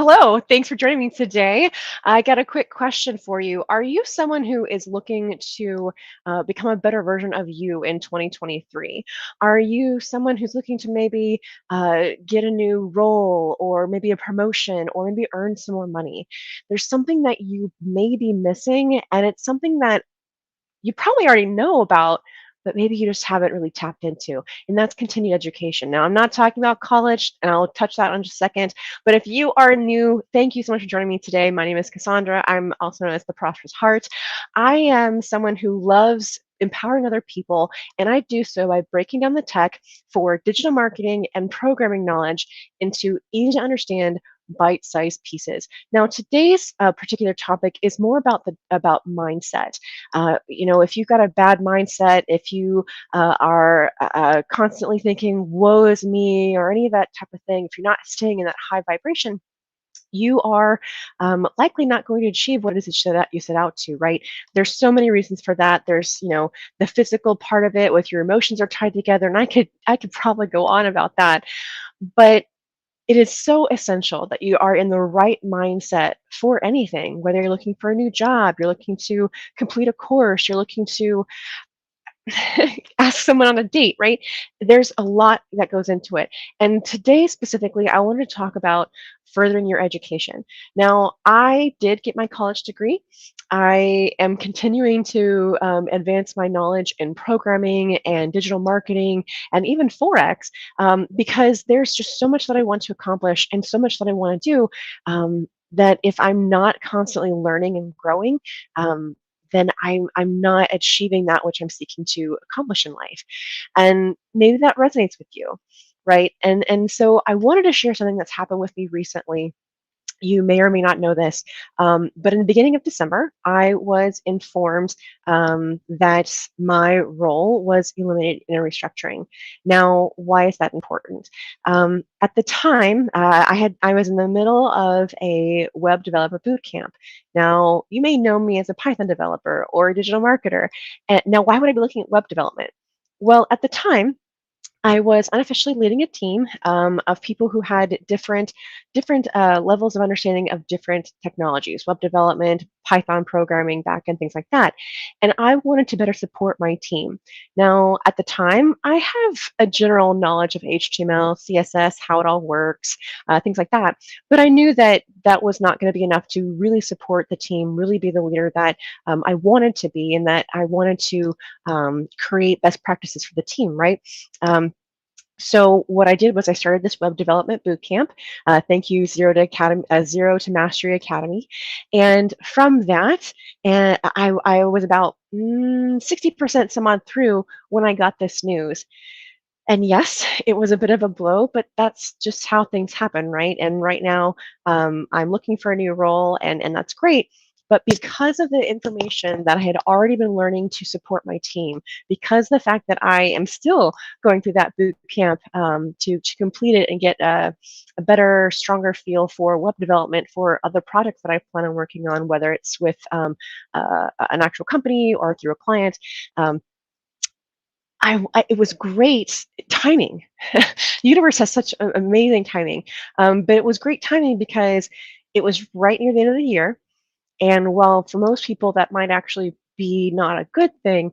Hello, thanks for joining me today. I got a quick question for you. Are you someone who is looking to become a better version of you in 2023? Are you someone who's looking to maybe get a new role or maybe a promotion or maybe earn some more money? There's something that you may be missing, and it's something that you probably already know about, but maybe you just haven't really tapped into, and that's continued education. Now, I'm not talking about college, and I'll touch that on just a second, but if you are new, thank you so much for joining me today. My name is Cassandra. I'm also known as the Prosperous Heart. I am someone who loves empowering other people, and I do so by breaking down the tech for digital marketing and programming knowledge into easy to understand bite-sized pieces. Now, today's particular topic is more about mindset. If you've got a bad mindset, if you are constantly thinking, woe is me, or any of that type of thing, if you're not staying in that high vibration, you are likely not going to achieve what it is that you set out to, right? There's so many reasons for that. There's, the physical part of it with your emotions are tied together, and I could probably go on about that. But it is so essential that you are in the right mindset for anything, whether you're looking for a new job, you're looking to complete a course, you're looking to ask someone on a date, right? There's a lot that goes into it. And today, specifically, I wanted to talk about furthering your education. Now, I did get my college degree. I am continuing to advance my knowledge in programming and digital marketing and even Forex because there's just so much that I want to accomplish and so much that I want to do. That if I'm not constantly learning and growing, then I'm not achieving that which I'm seeking to accomplish in life. And maybe that resonates with you, right? And so I wanted to share something that's happened with me recently. You may or may not know this, but in the beginning of December, I was informed that my role was eliminated in a restructuring. Now, why is that important? At the time, I was in the middle of a web developer boot camp. Now, you may know me as a Python developer or a digital marketer. And now, why would I be looking at web development? Well, at the time, I was unofficially leading a team of people who had different levels of understanding of different technologies, web development, Python programming, backend, things like that. And I wanted to better support my team. Now, at the time, I have a general knowledge of HTML, CSS, how it all works, things like that. But I knew that that was not going to be enough to really support the team, really be the leader that I wanted to be, and that I wanted to create best practices for the team, right? Um, so what I did was I started this web development boot camp. Thank you, Zero to Mastery Academy, and from that, and I was about 60% some odd through when I got this news. And yes, it was a bit of a blow, but that's just how things happen, right? And right now, I'm looking for a new role, and that's great. But because of the information that I had already been learning to support my team, because the fact that I am still going through that boot camp to complete it and get a better, stronger feel for web development for other products that I plan on working on, whether it's with an actual company or through a client, um, it was great timing. The universe has such amazing timing, but it was great timing because it was right near the end of the year. And while for most people that might actually be not a good thing,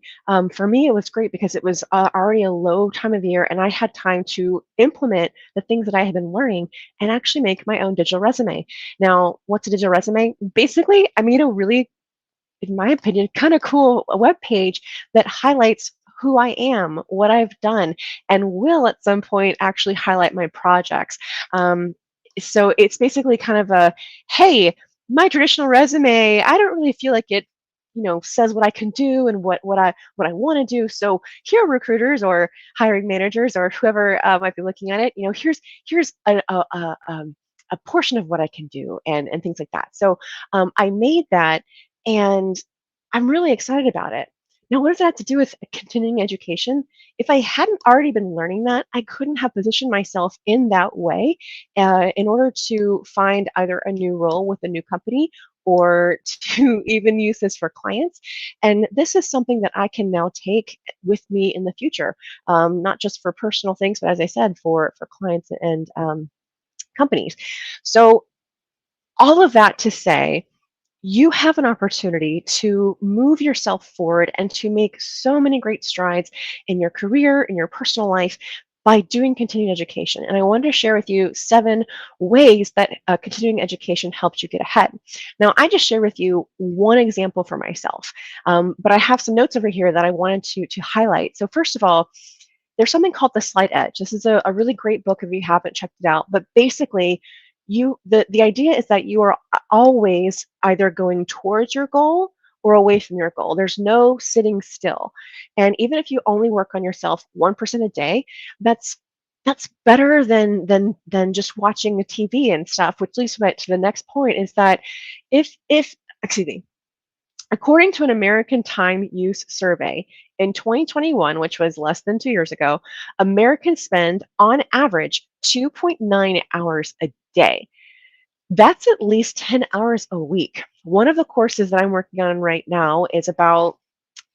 for me it was great because it was already a low time of the year, and I had time to implement the things that I had been learning and actually make my own digital resume. Now, what's a digital resume? Basically, I made a really, in my opinion, kind of cool web page that highlights who I am, what I've done, and will at some point actually highlight my projects. So it's basically kind of a, hey, my traditional resume, I don't really feel like it, says what I can do and what I want to do. So here, recruiters or hiring managers or whoever might be looking at it, here's a portion of what I can do and things like that. So I made that, and I'm really excited about it. Now, what does that have to do with continuing education? If I hadn't already been learning that, I couldn't have positioned myself in that way in order to find either a new role with a new company or to even use this for clients. And this is something that I can now take with me in the future, not just for personal things, but as I said, for clients and companies. So All of that to say, you have an opportunity to move yourself forward and to make so many great strides in your career, in your personal life, by doing continuing education. And I wanted to share with you 7 ways that continuing education helps you get ahead. Now, I just shared with you one example for myself, but I have some notes over here that I wanted to highlight. So, first of all, there's something called The Slight Edge. This is a really great book if you haven't checked it out. But basically, the idea is that you are always either going towards your goal or away from your goal. There's no sitting still. And even if you only work on yourself 1% a day, that's that's better than just watching the TV and stuff, which leads me to the next point is that if excuse me, according to an American Time Use survey in 2021, which was less than 2 years ago, Americans spend on average 2.9 hours a day. That's at least 10 hours a week. One of the courses that I'm working on right now is about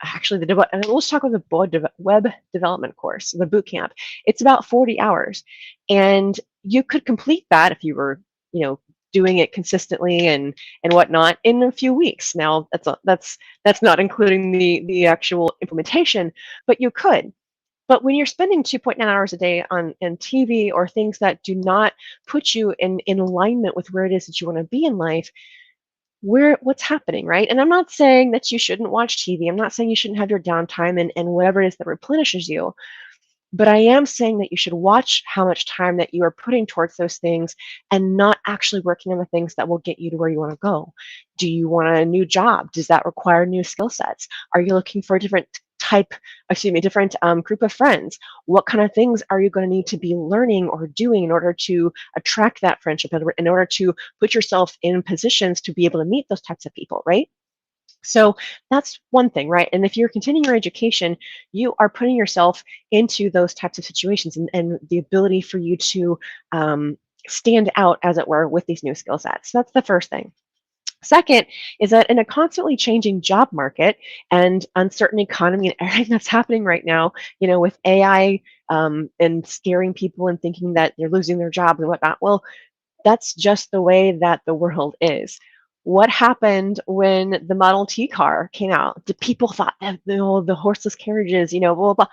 actually let's talk about the web development course, the boot camp. It's about 40 hours. And you could complete that if you were, you know, doing it consistently and whatnot in a few weeks. Now that's not including the actual implementation, but you could. But when you're spending 2.9 hours a day on TV or things that do not put you in alignment with where it is that you want to be in life, what's happening, right? And I'm not saying that you shouldn't watch TV. I'm not saying you shouldn't have your downtime and whatever it is that replenishes you. But I am saying that you should watch how much time that you are putting towards those things and not actually working on the things that will get you to where you want to go. Do you want a new job? Does that require new skill sets? Are you looking for a different group of friends? What kind of things are you going to need to be learning or doing in order to attract that friendship, in order to put yourself in positions to be able to meet those types of people, right? So that's one thing, right? And if you're continuing your education, you are putting yourself into those types of situations and the ability for you to stand out, as it were, with these new skill sets. So that's the first thing. Second is that in a constantly changing job market and uncertain economy and everything that's happening right now, with AI and scaring people and thinking that they're losing their jobs and whatnot, well, that's just the way that the world is. What happened when the Model T car came out? The people thought that the horseless carriages, blah, blah, blah.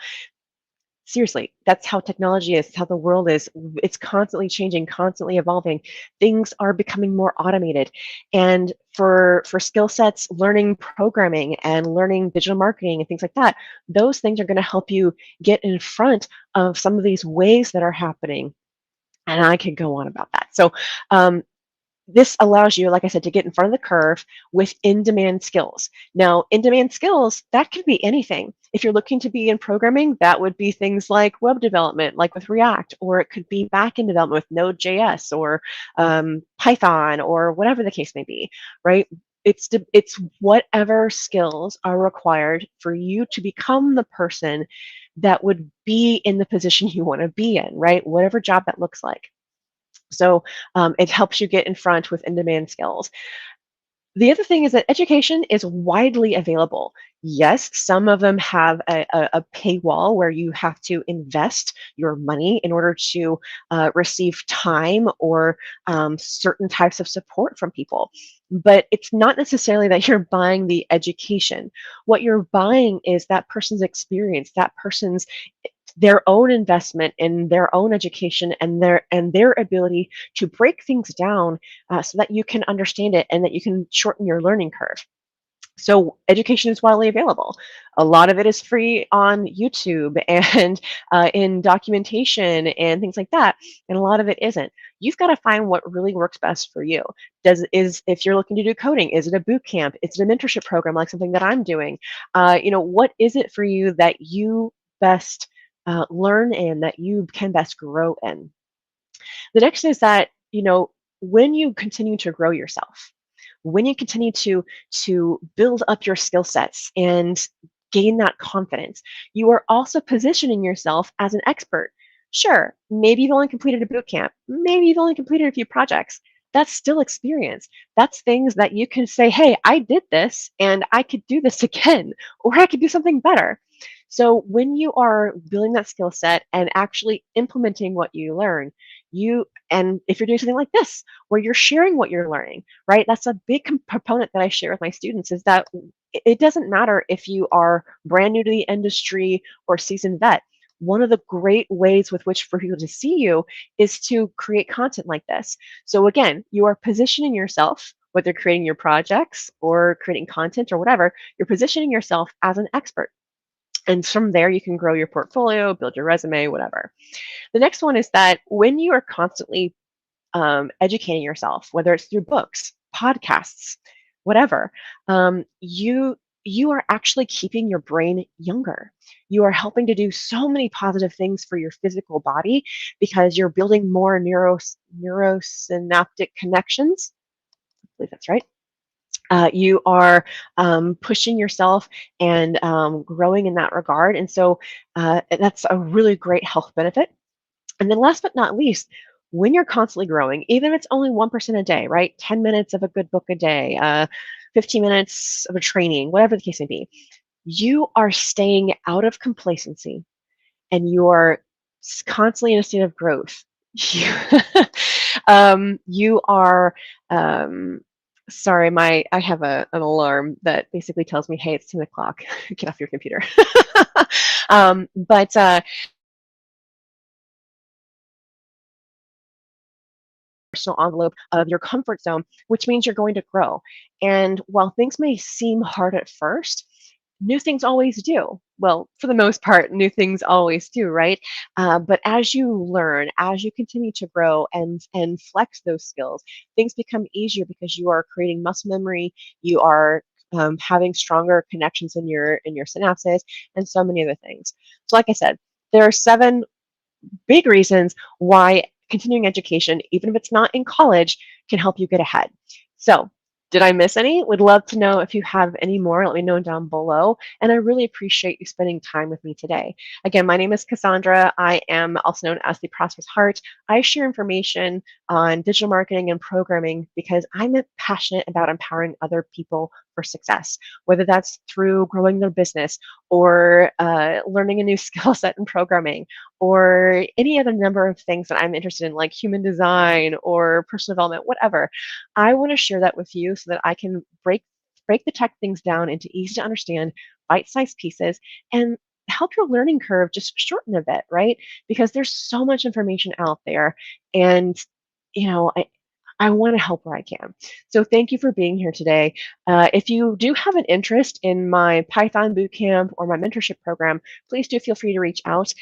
Seriously, that's how technology is, how the world is. It's constantly changing, constantly evolving. Things are becoming more automated. And for skill sets, learning programming and learning digital marketing and things like that, those things are going to help you get in front of some of these ways that are happening. And I could go on about that. So this allows you, like I said, to get in front of the curve with in-demand skills. Now, in-demand skills, that could be anything. If you're looking to be in programming, that would be things like web development, like with React, or it could be back-end development with Node.js or Python or whatever the case may be, right? It's whatever skills are required for you to become the person that would be in the position you want to be in, right? Whatever job that looks like. So it helps you get in front with in-demand skills. The other thing is that education is widely available. Yes, some of them have a paywall where you have to invest your money in order to receive time or certain types of support from people. But it's not necessarily that you're buying the education. What you're buying is that person's experience, that person's their own investment in their own education and their ability to break things down so that you can understand it and that you can shorten your learning curve. So education is widely available. A lot of it is free on YouTube and in documentation and things like that, and a lot of it isn't. You've got to find what really works best for you. If you're looking to do coding, is it a boot camp? Is it a mentorship program like something that I'm doing? What is it for you that you best learn in, that you can best grow in? The next is that, when you continue to grow yourself, when you continue to build up your skill sets and gain that confidence, you are also positioning yourself as an expert. Sure, maybe you've only completed a boot camp, maybe you've only completed a few projects. That's still experience. That's things that you can say, hey, I did this and I could do this again, or I could do something better. So when you are building that skill set and actually implementing what you learn, And if you're doing something like this, where you're sharing what you're learning, right? That's a big component that I share with my students is that it doesn't matter if you are brand new to the industry or seasoned vet. One of the great ways with which for people to see you is to create content like this. So again, you are positioning yourself, whether creating your projects or creating content or whatever, you're positioning yourself as an expert. And from there, you can grow your portfolio, build your resume, whatever. The next one is that when you are constantly educating yourself, whether it's through books, podcasts, whatever, you are actually keeping your brain younger. You are helping to do so many positive things for your physical body because you're building more neurosynaptic connections. I believe that's right. You are pushing yourself and growing in that regard. And so that's a really great health benefit. And then last but not least, when you're constantly growing, even if it's only 1% a day, right? 10 minutes of a good book a day, 15 minutes of a training, whatever the case may be, you are staying out of complacency and you are constantly in a state of growth. You, you are, sorry, I have an alarm that basically tells me, hey, it's 10 o'clock. Get off your computer. But personal envelope of your comfort zone, which means you're going to grow. And while things may seem hard at first, new things always do. Well, for the most part, new things always do, right? But as you learn, as you continue to grow and flex those skills, things become easier because you are creating muscle memory. You are having stronger connections in your synapses, and so many other things. So, like I said, there are 7 big reasons why continuing education, even if it's not in college, can help you get ahead. So, did I miss any? Would love to know if you have any more. Let me know down below. And I really appreciate you spending time with me today. Again, my name is Cassandra. I am also known as the Prosperous Heart. I share information on digital marketing and programming because I'm passionate about empowering other people for success, whether that's through growing their business or learning a new skill set in programming or any other number of things that I'm interested in, like human design or personal development, whatever. I want to share that with you so that I can break the tech things down into easy to understand, bite-sized pieces, and help your learning curve just shorten a bit, right? Because there's so much information out there, and you know, I want to help where I can. So thank you for being here today. If you do have an interest in my Python bootcamp or my mentorship program, please do feel free to reach out.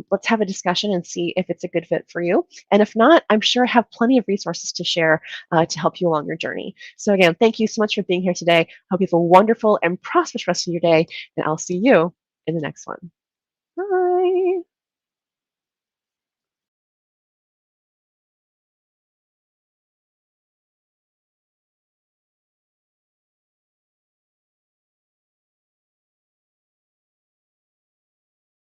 Let's have a discussion and see if it's a good fit for you. And if not, I'm sure I have plenty of resources to share to help you along your journey. So again, thank you so much for being here today. Hope you have a wonderful and prosperous rest of your day, and I'll see you in the next one.